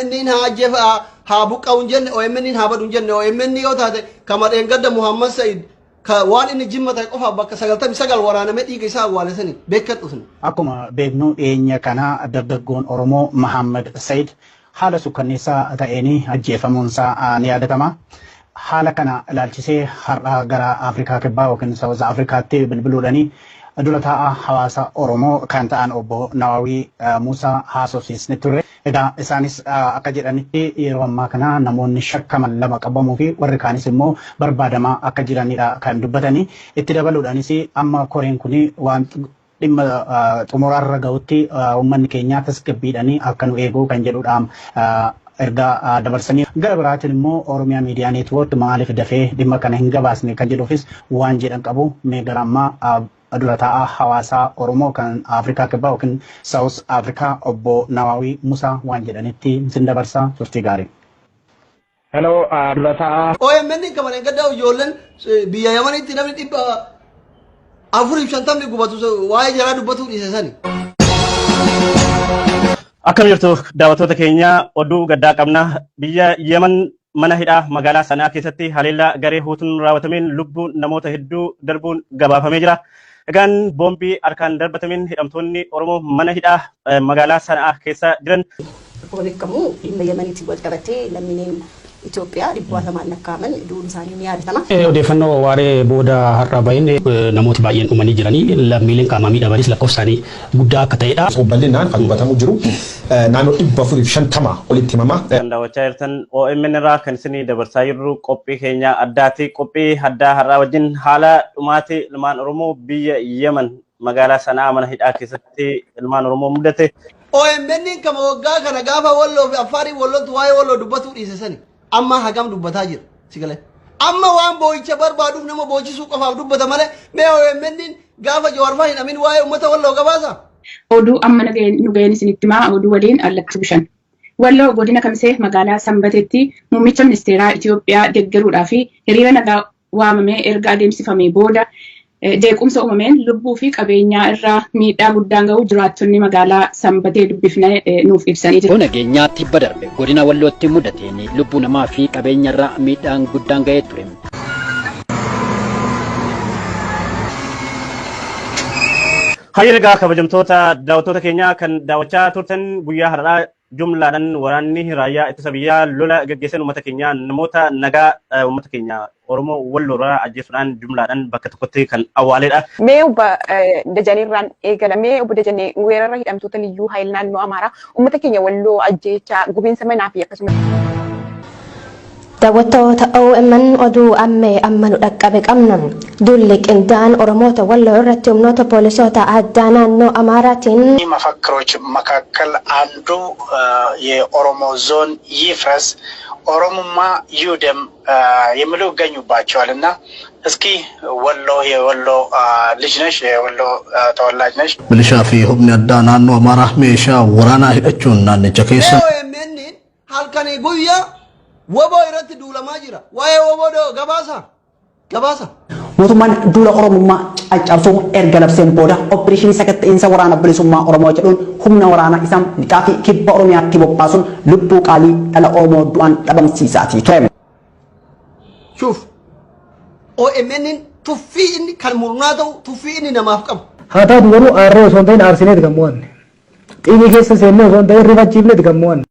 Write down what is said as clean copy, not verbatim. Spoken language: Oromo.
OMN hajjef habuqa unjenne OMN habad unjenne OMN yoo taate kama dhengadda Muhammad Said ka waan inni jimmata qofa bakka 99 waraaname dhiiga isaa awwaalesani beekan dhufne. Akkuma beeknu dhiyeenya kana dargaggoon Oromoo Muhammad Said haala sukkanneessaa ta'een ajjeefamuunsaa ni yaadatama. Haala kana ilaalchisee har'a gara Afrikaa kibbaa yookiin South Afrikaatti bilbiluudhaani dura taa'aa hawaasa Oromoo kan ta'an obbo Nawawii Muusaa haasofsiisne ture. Egaa isaanis akka jedhanitti yeroo ammaa kana namoonni shakkaman lama qabamuu fi warri kaanis immoo barbaadamaa akka jiranidha kan dubbatanii. Itti dabaluudhaanis amma koreen kun waan dhimma xumuraarra ga'utti uummanni keenya tasgabbiidhaan akka nu eegu kan jedhudhaan ergaa dabarsanii. Gara biraatiin immoo Oromiyaa Miidiyaa Neetwoork maaliif dafee dhimma kana hin gabaasne kan jedhuufis waan jedhan qabu. Mee gara ammaa dura taa'aa hawaasa Oromoo kan Afrikaa kibbaa yookiin South Afrikaa obbo Nawawii Muusaa waan jedhanitti sin dabarsaa turtii gaarii. Hello, dura taa'aa. OMN kama dhengadda ijoolleen biyya Yamanitti namni 450 gubatu waa'ee jaraa dubbatu dhiise sani. Akkam jirtu daawwattoota keenya oduu gaddaa qabna. Biyya Yemen mana hidhaa magaalaa Sanaa keessatti haleellaa garee Huutiin raawwatameen lubbuun namoota hedduu darbuun gabaafamee jira. Egaan boombii harkaan darbatameen hidhamtoonni Oromoo mana hidhaa magaalaa Sanaa keessa jiran. Beekamu dhimma Yemenitti wal qabatee lammiileen Itoophiyaa dhibbaata maallaqaaman duun isaanii ni yaadatama. Odeeffannoo waaree booda har'a bahin namooti baay'een dhumanii jiranii lammiileen qaamaa miidhamanis lakkoofsaanii guddaa akka ta'edha. Bal'inaan kan hubatamu jiru naannoo 450 olitti himamaa. Kan daawwachaa jirtan OMN irraa kan isin dabarsaa jirru qophii keenya addaati. Qophii addaa har'aa wajjin haala dhumaatii ilmaan Oromoo biyya Yemen magaalaa Sanaa mana hidhaa keessatti ilmaan Oromoo mudate. OMN kama waggaa kana gaafa Walloo fi Affaarii Wallootti waa'ee Walloo dubbatu dhiise sani. Amma hagam dubbataa jira sigale amma waan boo'icha barbaaduuf nama boochisuu qofaaf dubbata malee mee OMN gaafa Jawaar hin amin waa'ee uummata Walloo gabaasa. Oduu amma nu ga'een isinitti himaa oduu waliin allatti bishan. Walloo godina Kamisee magaalaa Sanbateetti muummicha ministeeraa Itoophiyaa deeggaruudhaa fi hiriira nagaa waamamee erga adeemsifamee booda jeequmsa uumameen lubbuu fi qabeenyaa irraa miidhaa guddaan ga'u jiraattonni magaalaa Sanbatee dubbifnee nuuf ibsanii jiru. Nageenyaa tibba darbe godina Wallootti mudateen lubbuu namaa fi qabeenya irraa miidhaan guddaan ga'ee ture. Hayyagaa kabajamtoota daawwattoota keenyaa kan daawwachaa turtan guyyaa har'aa jumlaadhaan waraanni raayyaa ittisa biyyaa lola gaggeessan uummata keenya namoota nagaa uummata keenya Oromoo Walloorraa ajjeesuudhaan jumlaadhaan bakka tokkotti kan awwaaledha. Mee obbo Dajanirraan eegalamee obbo Dajanee weerara hidhamtoota liyyuu haayil naannoo Amaaraa uummata keenya Walloo ajjeechaa gubiinsa manaa fi akkasumas. Daawwattoota OMN oduu amma nu dhaqqabe qabna. Dulli qindaan Oromoota Walloo irratti humnoota poolisoota addaa naannoo Amaaraatiin መፈክሮች መካከል አንዱ የኦሮሞ ዞን ይፍረስ ኦሮሞማ ይውደም የሚሉ ይገኙባቸዋልና እስኪ ወሎ የወሎ ልጅ ነሽ የወሎ ተወላጅ ነሽ ሚሊሻ ፊ ሁብኒ አዳ ናኖ አማራ ሜሻ ወራና ሂደቹን ናንቸ ከይሳ OMN halkanii guyyaa woboo irratti duulamaa jira waa'ee woboo gabaasa. Mootummaan duula Oromummaa caccabsuu erga labseen booda opereeshinii sakatta'insa waraana bilisummaa Oromoo jedhuun humna waraanaa isaa lixaa fi kibba Oromiyaatti bobbaasuun lubbuu qaalii dhala Oromoo du'aan dhabamsiisaatii ture. Shuuf OMN tuffii inni kan murnaa ta'u tuffii inni namaaf qabu. Haa ta'u garuu aarree osoo hin ta'in aarsineeti gammo'anne. Xiyyii keessa seennee osoo hin ta'in rifachiifneeti gammo'anne.